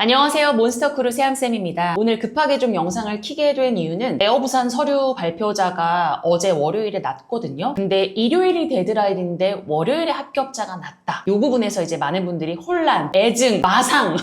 안녕하세요. 몬스터크루 세암쌤입니다. 오늘 급하게 좀 영상을 켜게 된 이유는 에어부산 서류 발표자가 어제 월요일에 났거든요. 근데 일요일이 데드라인인데 월요일에 합격자가 났다. 이 부분에서 이제 많은 분들이 혼란, 애증, 마상,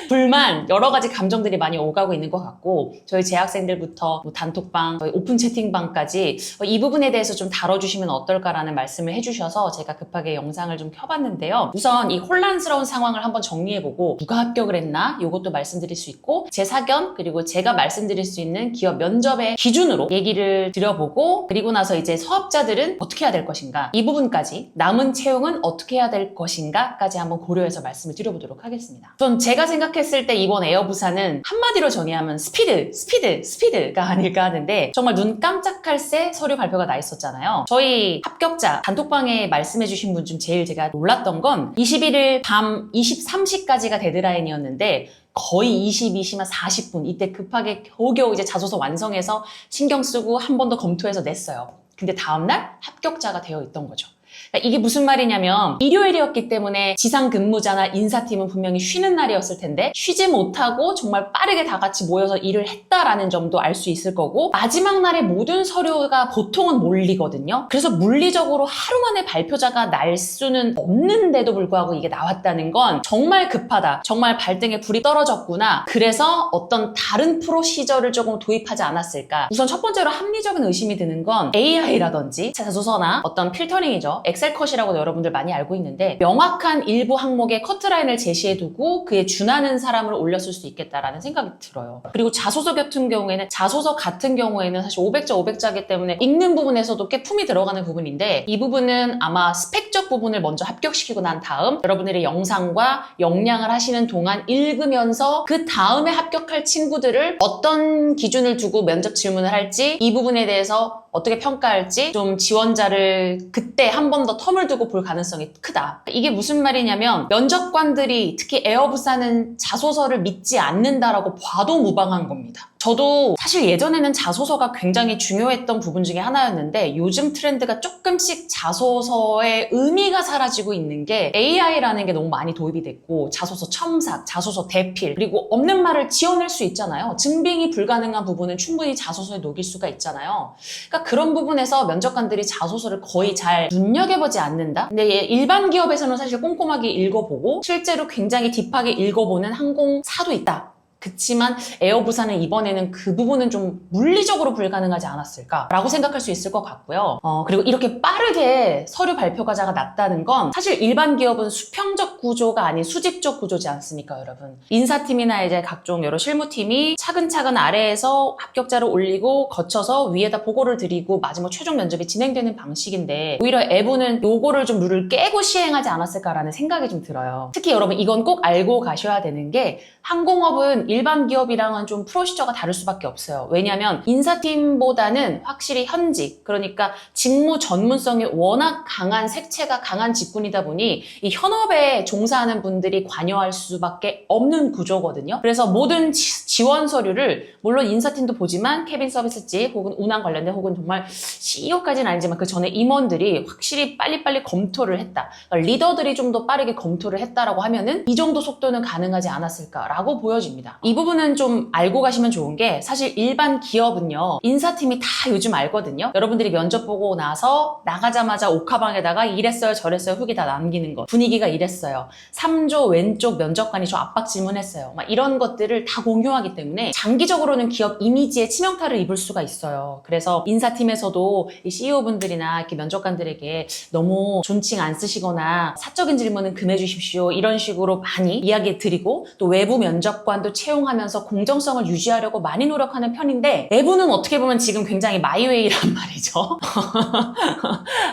불만 여러 가지 감정들이 많이 오가고 있는 것 같고 저희 재학생들부터 단톡방, 저희 오픈 채팅방까지 이 부분에 대해서 좀 다뤄주시면 어떨까라는 말씀을 해주셔서 제가 급하게 영상을 좀 켜봤는데요. 우선 이 혼란스러운 상황을 한번 정리해보고 누가 합격을 했나? 이것도 말씀드릴 수 있고 제 사견 그리고 제가 말씀드릴 수 있는 기업 면접의 기준으로 얘기를 드려보고 그리고 나서 이제 사업자들은 어떻게 해야 될 것인가 이 부분까지 남은 채용은 어떻게 해야 될 것인가까지 한번 고려해서 말씀을 드려보도록 하겠습니다. 우선 제가 생각했을 때 이번 에어부산은 한마디로 정의하면 스피드가 아닐까 하는데 정말 눈 깜짝할 새 서류 발표가 나 있었잖아요. 저희 합격자 단톡방에 말씀해주신 분 중 제일 제가 놀랐던 건 21일 밤 23시까지가 데드라인이었는데 거의 22시만 40분 이때 급하게 겨우겨우 이제 자소서 완성해서 신경 쓰고 한 번 더 검토해서 냈어요. 근데 다음날 합격자가 되어 있던 거죠. 그러니까 이게 무슨 말이냐면 일요일이었기 때문에 지상 근무자나 인사팀은 분명히 쉬는 날이었을 텐데 쉬지 못하고 정말 빠르게 다 같이 모여서 일을 했다라는 점도 알 수 있을 거고 마지막 날에 모든 서류가 보통은 몰리거든요. 그래서 물리적으로 하루 만에 발표자가 날 수는 없는데도 불구하고 이게 나왔다는 건 정말 급하다. 정말 발등에 불이 떨어졌구나. 그래서 어떤 다른 프로시저를 조금 도입하지 않았을까. 우선 첫 번째로 합리적인 의심이 드는 건 AI라든지 자소서나 어떤 필터링이죠. 엑셀컷이라고도 여러분들 많이 알고 있는데 명확한 일부 항목에 커트라인을 제시해두고 그에 준하는 사람을 올렸을 수 있겠다라는 생각이 들어요. 그리고 자소서 같은 경우에는 사실 500자 500자이기 때문에 읽는 부분에서도 꽤 품이 들어가는 부분인데 이 부분은 아마 스펙적 부분을 먼저 합격시키고 난 다음 여러분들의 영상과 역량을 하시는 동안 읽으면서 그 다음에 합격할 친구들을 어떤 기준을 두고 면접 질문을 할지 이 부분에 대해서 어떻게 평가할지 좀 지원자를 그때 한 번 더 텀을 두고 볼 가능성이 크다. 이게 무슨 말이냐면 면접관들이 특히 에어부산은 자소서를 믿지 않는다라고 봐도 무방한 겁니다. 저도 사실 예전에는 자소서가 굉장히 중요했던 부분 중에 하나였는데 요즘 트렌드가 조금씩 자소서의 의미가 사라지고 있는 게 AI라는 게 너무 많이 도입이 됐고 자소서 첨삭, 자소서 대필 그리고 없는 말을 지어낼 수 있잖아요. 증빙이 불가능한 부분은 충분히 자소서에 녹일 수가 있잖아요. 그러니까 그런 부분에서 면접관들이 자소서를 거의 잘 눈여겨보지 않는다? 근데 일반 기업에서는 사실 꼼꼼하게 읽어보고 실제로 굉장히 딥하게 읽어보는 항공사도 있다. 그치만 에어부산은 이번에는 그 부분은 좀 물리적으로 불가능하지 않았을까라고 생각할 수 있을 것 같고요. 그리고 이렇게 빠르게 서류 발표가자가 났다는 건 사실 일반 기업은 수평적 구조가 아닌 수직적 구조지 않습니까, 여러분? 인사팀이나 이제 각종 여러 실무팀이 차근차근 아래에서 합격자를 올리고 거쳐서 위에다 보고를 드리고 마지막 최종 면접이 진행되는 방식인데 오히려 에부는 요거를 좀 룰을 깨고 시행하지 않았을까라는 생각이 좀 들어요. 특히 여러분 이건 꼭 알고 가셔야 되는 게 항공업은 일반 기업이랑은 좀 프로시저가 다를 수밖에 없어요. 왜냐하면 인사팀보다는 확실히 현직, 그러니까 직무 전문성이 워낙 강한 색채가 강한 직군이다 보니 이 현업에 종사하는 분들이 관여할 수밖에 없는 구조거든요. 그래서 모든 지원 서류를 물론 인사팀도 보지만 캐빈 서비스직 혹은 운항 관련된 혹은 정말 CEO까지는 아니지만 그 전에 임원들이 확실히 빨리빨리 검토를 했다. 그러니까 리더들이 좀 더 빠르게 검토를 했다라고 하면은 이 정도 속도는 가능하지 않았을까라고 보여집니다. 이 부분은 좀 알고 가시면 좋은 게 사실 일반 기업은요 인사팀이 다 요즘 알거든요. 여러분들이 면접 보고 나서 나가자마자 옥하방에다가 이랬어요 저랬어요 후기 다 남기는 거 분위기가 이랬어요 3조 왼쪽 면접관이 저 압박 질문했어요 막 이런 것들을 다 공유하기 때문에 장기적으로는 기업 이미지에 치명타를 입을 수가 있어요. 그래서 인사팀에서도 이 CEO분들이나 이렇게 면접관들에게 너무 존칭 안 쓰시거나 사적인 질문은 금해 주십시오 이런 식으로 많이 이야기 드리고 또 외부 면접관도 채용하면서 공정성을 유지하려고 많이 노력하는 편인데 내부는 어떻게 보면 지금 굉장히 마이웨이란 말이죠.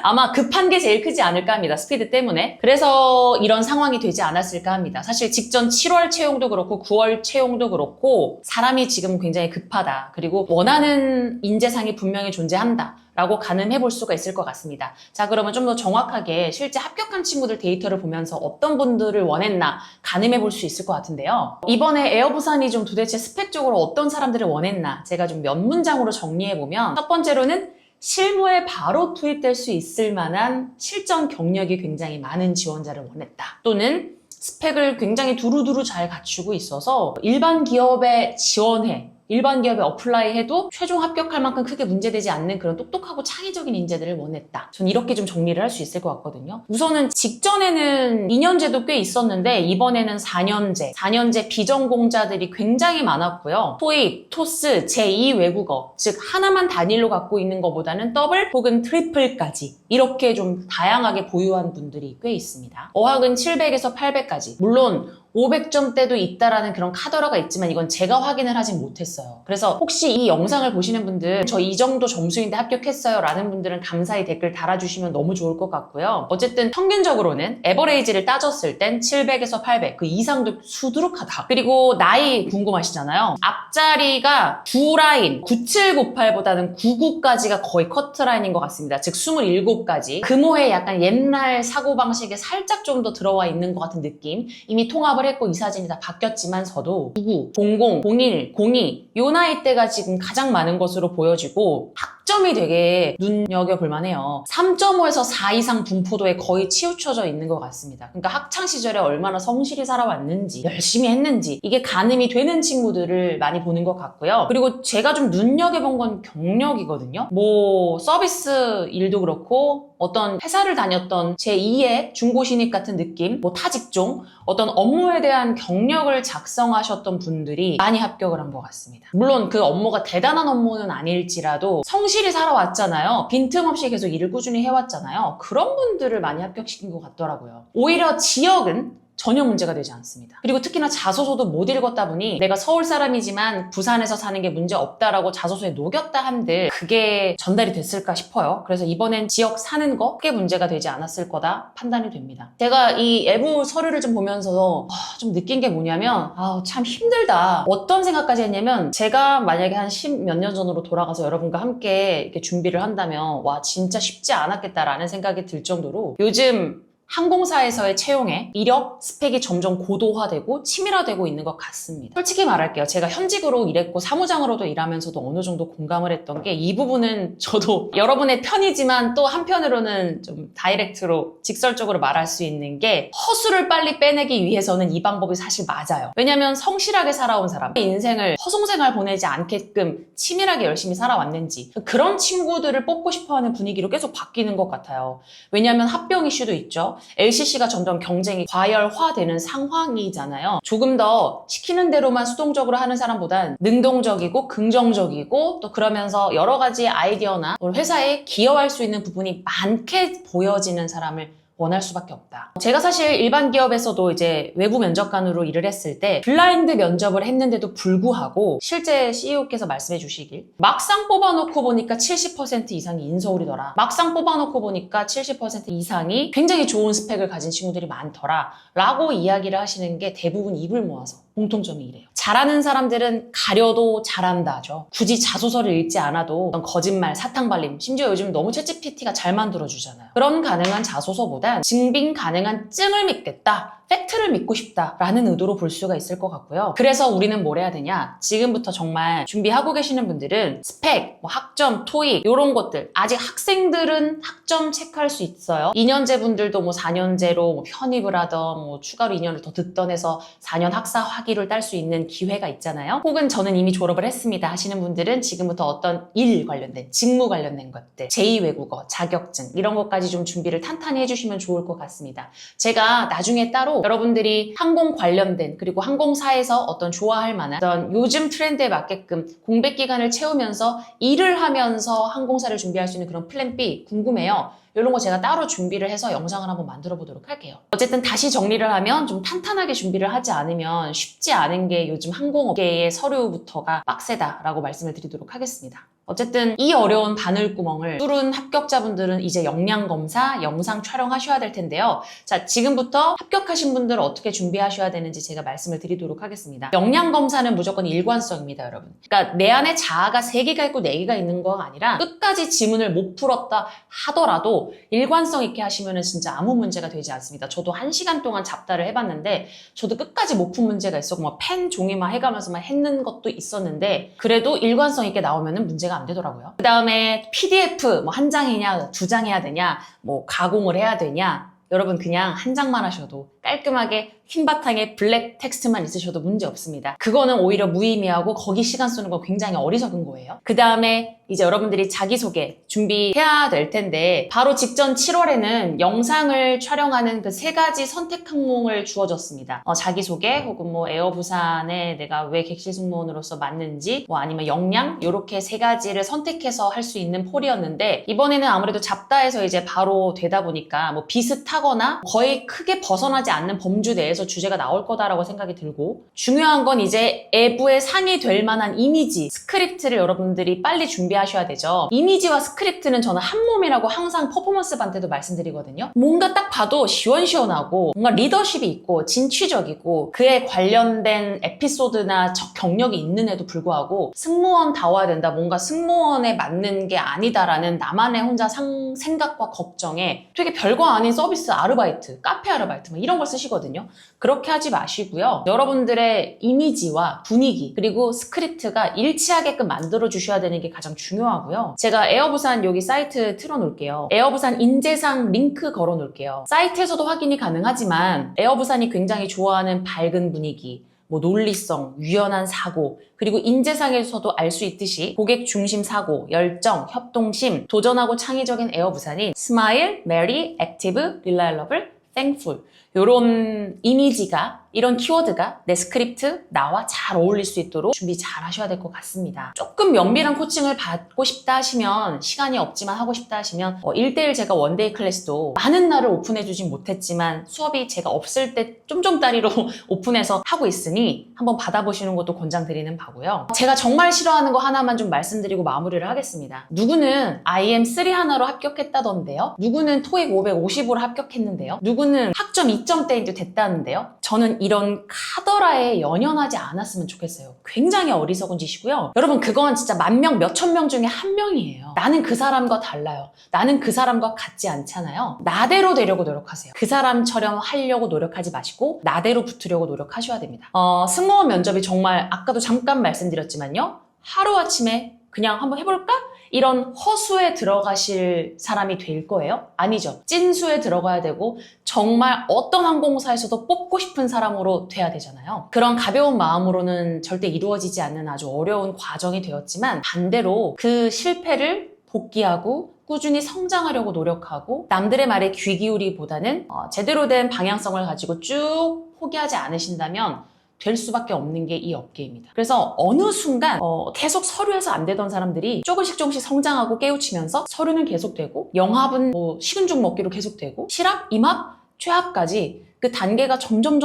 아마 급한 게 제일 크지 않을까 합니다. 스피드 때문에. 그래서 이런 상황이 되지 않았을까 합니다. 사실 직전 7월 채용도 그렇고 9월 채용도 그렇고 사람이 지금 굉장히 급하다. 그리고 원하는 인재상이 분명히 존재한다. 라고 가늠해 볼 수가 있을 것 같습니다. 자, 그러면 좀 더 정확하게 실제 합격한 친구들 데이터를 보면서 어떤 분들을 원했나 가늠해 볼 수 있을 것 같은데요. 이번에 에어부산이 좀 도대체 스펙적으로 어떤 사람들을 원했나 제가 좀 몇 문장으로 정리해 보면 첫 번째로는 실무에 바로 투입될 수 있을 만한 실전 경력이 굉장히 많은 지원자를 원했다. 또는 스펙을 굉장히 두루두루 잘 갖추고 있어서 일반 기업에 지원해, 일반 기업에 어플라이 해도 최종 합격할 만큼 크게 문제되지 않는 그런 똑똑하고 창의적인 인재들을 원했다. 전 이렇게 좀 정리를 할 수 있을 것 같거든요. 우선은 직전에는 2년제도 꽤 있었는데 이번에는 4년제 비전공자들이 굉장히 많았고요. 토익, 토스, 제2 외국어, 즉 하나만 단일로 갖고 있는 것보다는 더블 혹은 트리플까지 이렇게 좀 다양하게 보유한 분들이 꽤 있습니다. 어학은 700에서 800까지. 물론 500점대도 있다라는 그런 카더라가 있지만 이건 제가 확인을 하진 못했어요. 그래서 혹시 이 영상을 보시는 분들 저 이 정도 점수인데 합격했어요 라는 분들은 감사히 댓글 달아주시면 너무 좋을 것 같고요. 어쨌든 평균적으로는 에버레이지를 따졌을 땐 700에서 800 그 이상도 수두룩하다. 그리고 나이 궁금하시잖아요. 앞자리가 두 라인 9798보다는 99까지가 거의 커트라인인 것 같습니다. 즉 27까지 금호에 약간 옛날 사고방식에 살짝 좀 더 들어와 있는 것 같은 느낌. 이미 통합을 했고 이 사진이 다 바뀌었지만서도 99, 00, 01, 02 요 나이대가 지금 가장 많은 것으로 보여지고 학점이 되게 눈여겨볼 만해요. 3.5에서 4 이상 분포도에 거의 치우쳐져 있는 것 같습니다. 그러니까 학창시절에 얼마나 성실히 살아왔는지 열심히 했는지 이게 가늠이 되는 친구들을 많이 보는 것 같고요. 그리고 제가 좀 눈여겨본 건 경력이거든요. 뭐 서비스 일도 그렇고 어떤 회사를 다녔던 제2의 중고신입 같은 느낌, 뭐 타직종, 어떤 업무에 대한 경력을 작성하셨던 분들이 많이 합격을 한 것 같습니다. 물론 그 업무가 대단한 업무는 아닐지라도 성실히 살아왔잖아요. 빈틈없이 계속 일을 꾸준히 해왔잖아요. 그런 분들을 많이 합격시킨 것 같더라고요. 오히려 지역은 전혀 문제가 되지 않습니다. 그리고 특히나 자소서도 못 읽었다 보니 내가 서울 사람이지만 부산에서 사는 게 문제 없다라고 자소서에 녹였다 한들 그게 전달이 됐을까 싶어요. 그래서 이번엔 지역 사는 거 크게 문제가 되지 않았을 거다 판단이 됩니다. 제가 이 예부 서류를 좀 보면서 좀 느낀 게 뭐냐면 참 힘들다. 어떤 생각까지 했냐면 제가 만약에 한 10 몇 년 전으로 돌아가서 여러분과 함께 이렇게 준비를 한다면 와 진짜 쉽지 않았겠다라는 생각이 들 정도로 요즘 항공사에서의 채용에 이력, 스펙이 점점 고도화되고 치밀화되고 있는 것 같습니다. 솔직히 말할게요. 제가 현직으로 일했고 사무장으로도 일하면서도 어느 정도 공감을 했던 게 이 부분은 저도 여러분의 편이지만 또 한편으로는 좀 다이렉트로 직설적으로 말할 수 있는 게 허수를 빨리 빼내기 위해서는 이 방법이 사실 맞아요. 왜냐면 성실하게 살아온 사람, 인생을 허송생활 보내지 않게끔 치밀하게 열심히 살아왔는지 그런 친구들을 뽑고 싶어하는 분위기로 계속 바뀌는 것 같아요. 왜냐면 합병 이슈도 있죠. LCC가 점점 경쟁이 과열화되는 상황이잖아요. 조금 더 시키는 대로만 수동적으로 하는 사람보단 능동적이고 긍정적이고 또 그러면서 여러 가지 아이디어나 회사에 기여할 수 있는 부분이 많게 보여지는 사람을 원할 수밖에 없다. 제가 사실 일반 기업에서도 이제 외부 면접관으로 일을 했을 때 블라인드 면접을 했는데도 불구하고 실제 CEO께서 말씀해 주시길 막상 뽑아놓고 보니까 70% 이상이 인서울이더라. 막상 뽑아놓고 보니까 70% 이상이 굉장히 좋은 스펙을 가진 친구들이 많더라 라고 이야기를 하시는 게 대부분 입을 모아서 공통점이 이래요. 잘하는 사람들은 가려도 잘한다죠. 굳이 자소서를 읽지 않아도 어떤 거짓말, 사탕발림, 심지어 요즘 너무 챗GPT가 잘 만들어주잖아요. 그런 가능한 자소서보단 증빙 가능한 증을 믿겠다. 팩트를 믿고 싶다라는 의도로 볼 수가 있을 것 같고요. 그래서 우리는 뭘 해야 되냐? 지금부터 정말 준비하고 계시는 분들은 스펙, 학점, 토익 이런 것들 아직 학생들은 학점 체크할 수 있어요. 2년제 분들도 4년제로 편입을 하던 추가로 2년을 더 듣던 해서 4년 학사 학위를 딸 수 있는 기회가 있잖아요. 혹은 저는 이미 졸업을 했습니다 하시는 분들은 지금부터 어떤 일 관련된, 직무 관련된 것들, 제2외국어, 자격증 이런 것까지 좀 준비를 탄탄히 해주시면 좋을 것 같습니다. 제가 나중에 따로 여러분들이 항공 관련된 그리고 항공사에서 어떤 좋아할 만한 어떤 요즘 트렌드에 맞게끔 공백 기간을 채우면서 일을 하면서 항공사를 준비할 수 있는 그런 플랜 B 궁금해요. 이런 거 제가 따로 준비를 해서 영상을 한번 만들어 보도록 할게요. 어쨌든 다시 정리를 하면 좀 탄탄하게 준비를 하지 않으면 쉽지 않은 게 요즘 항공업계의 서류부터가 빡세다라고 말씀을 드리도록 하겠습니다. 어쨌든 이 어려운 바늘구멍을 뚫은 합격자분들은 이제 역량검사, 영상 촬영하셔야 될 텐데요. 자, 지금부터 합격하신 분들은 어떻게 준비하셔야 되는지 제가 말씀을 드리도록 하겠습니다. 역량검사는 무조건 일관성입니다, 여러분. 그러니까 내 안에 자아가 3개가 있고 4개가 있는 거 아니라 끝까지 지문을 못 풀었다 하더라도 일관성 있게 하시면 진짜 아무 문제가 되지 않습니다. 저도 1시간 동안 잡다를 해봤는데 저도 끝까지 못 푼 문제가 있었고 펜 종이만 해가면서만 했는 것도 있었는데 그래도 일관성 있게 나오면 문제가 안 되더라고요. 그 다음에 PDF 한 장이냐 2장 해야 되냐 가공을 해야 되냐 여러분 그냥 한 장만 하셔도 깔끔하게 흰 바탕에 블랙 텍스트만 있으셔도 문제 없습니다. 그거는 오히려 무의미하고 거기 시간 쓰는 건 굉장히 어리석은 거예요. 그 다음에 이제 여러분들이 자기소개 준비해야 될 텐데 바로 직전 7월에는 영상을 촬영하는 그 3가지 선택 항목을 주어졌습니다. 자기소개 혹은 뭐 에어부산에 내가 왜 객실 승무원으로서 맞는지 뭐 아니면 역량 요렇게 3가지를 선택해서 할 수 있는 폴이었는데 이번에는 아무래도 잡다에서 이제 바로 되다 보니까 뭐 비슷하거나 거의 크게 벗어나지 않는 범주 내에서 주제가 나올 거다라고 생각이 들고 중요한 건 이제 애부에 상이 될 만한 이미지, 스크립트를 여러분들이 빨리 준비하셔야 되죠. 이미지와 스크립트는 저는 한 몸이라고 항상 퍼포먼스 반 때도 말씀드리거든요. 뭔가 딱 봐도 시원시원하고 뭔가 리더십이 있고 진취적이고 그에 관련된 에피소드나 경력이 있는 애도 불구하고 승무원다워야 된다. 뭔가 승무원에 맞는 게 아니다라는 나만의 혼자 생각과 걱정에 되게 별거 아닌 서비스 아르바이트, 카페 아르바이트 뭐 이런 걸 쓰시거든요. 그렇게 하지 마시고요. 여러분들의 이미지와 분위기 그리고 스크립트가 일치하게끔 만들어 주셔야 되는 게 가장 중요하고요. 제가 에어부산 여기 사이트 틀어놓을게요. 에어부산 인재상 링크 걸어놓을게요. 사이트에서도 확인이 가능하지만 에어부산이 굉장히 좋아하는 밝은 분위기 뭐 논리성, 유연한 사고, 그리고 인재상에서도 알 수 있듯이 고객 중심 사고, 열정, 협동심, 도전하고 창의적인 에어부산인 스마일, 메리, 액티브, 릴라이러블, 땡풀 요런 이미지가 이런 키워드가 내 스크립트, 나와 잘 어울릴 수 있도록 준비 잘 하셔야 될 것 같습니다. 조금 면밀한 코칭을 받고 싶다 하시면 시간이 없지만 하고 싶다 하시면 1대1 제가 원데이 클래스도 많은 날을 오픈해주진 못했지만 수업이 제가 없을 때 쫌쫌따리로 오픈해서 하고 있으니 한번 받아보시는 것도 권장드리는 바고요. 제가 정말 싫어하는 거 하나만 좀 말씀드리고 마무리를 하겠습니다. 누구는 IM3 하나로 합격했다던데요. 누구는 토익 550으로 합격했는데요. 누구는 학점 2점대인데 됐다는데요. 저는 이런 카더라에 연연하지 않았으면 좋겠어요. 굉장히 어리석은 짓이고요. 여러분 그건 진짜 10,000명, 몇천 명 중에 한 명이에요. 나는 그 사람과 달라요. 나는 그 사람과 같지 않잖아요. 나대로 되려고 노력하세요. 그 사람처럼 하려고 노력하지 마시고 나대로 붙으려고 노력하셔야 됩니다. 승무원 면접이 정말 아까도 잠깐 말씀드렸지만요. 하루아침에 그냥 한번 해볼까? 이런 허수에 들어가실 사람이 될 거예요? 아니죠. 찐수에 들어가야 되고 정말 어떤 항공사에서도 뽑고 싶은 사람으로 돼야 되잖아요. 그런 가벼운 마음으로는 절대 이루어지지 않는 아주 어려운 과정이 되었지만 반대로 그 실패를 복귀하고 꾸준히 성장하려고 노력하고 남들의 말에 귀 기울이기보다는 제대로 된 방향성을 가지고 쭉 포기하지 않으신다면 될 수밖에 없는 게 이 업계입니다. 그래서 어느 순간 계속 서류에서 안 되던 사람들이 조금씩 성장하고 깨우치면서 서류는 계속되고 영합은 뭐 식은 죽 먹기로 계속되고 실합, 임합, 최합까지 그 단계가 점점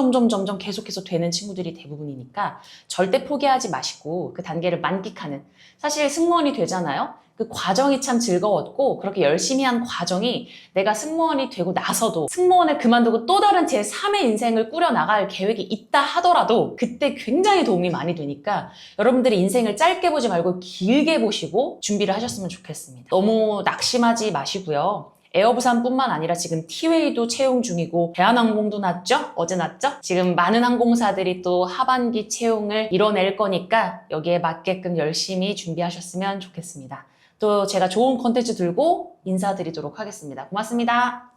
계속해서 되는 친구들이 대부분이니까 절대 포기하지 마시고 그 단계를 만끽하는 사실 승무원이 되잖아요. 그 과정이 참 즐거웠고 그렇게 열심히 한 과정이 내가 승무원이 되고 나서도 승무원을 그만두고 또 다른 제3의 인생을 꾸려나갈 계획이 있다 하더라도 그때 굉장히 도움이 많이 되니까 여러분들이 인생을 짧게 보지 말고 길게 보시고 준비를 하셨으면 좋겠습니다. 너무 낙심하지 마시고요. 에어부산뿐만 아니라 지금 티웨이도 채용 중이고 대한항공도 났죠? 어제 났죠? 지금 많은 항공사들이 또 하반기 채용을 이뤄낼 거니까 여기에 맞게끔 열심히 준비하셨으면 좋겠습니다. 또 제가 좋은 콘텐츠 들고 인사드리도록 하겠습니다. 고맙습니다.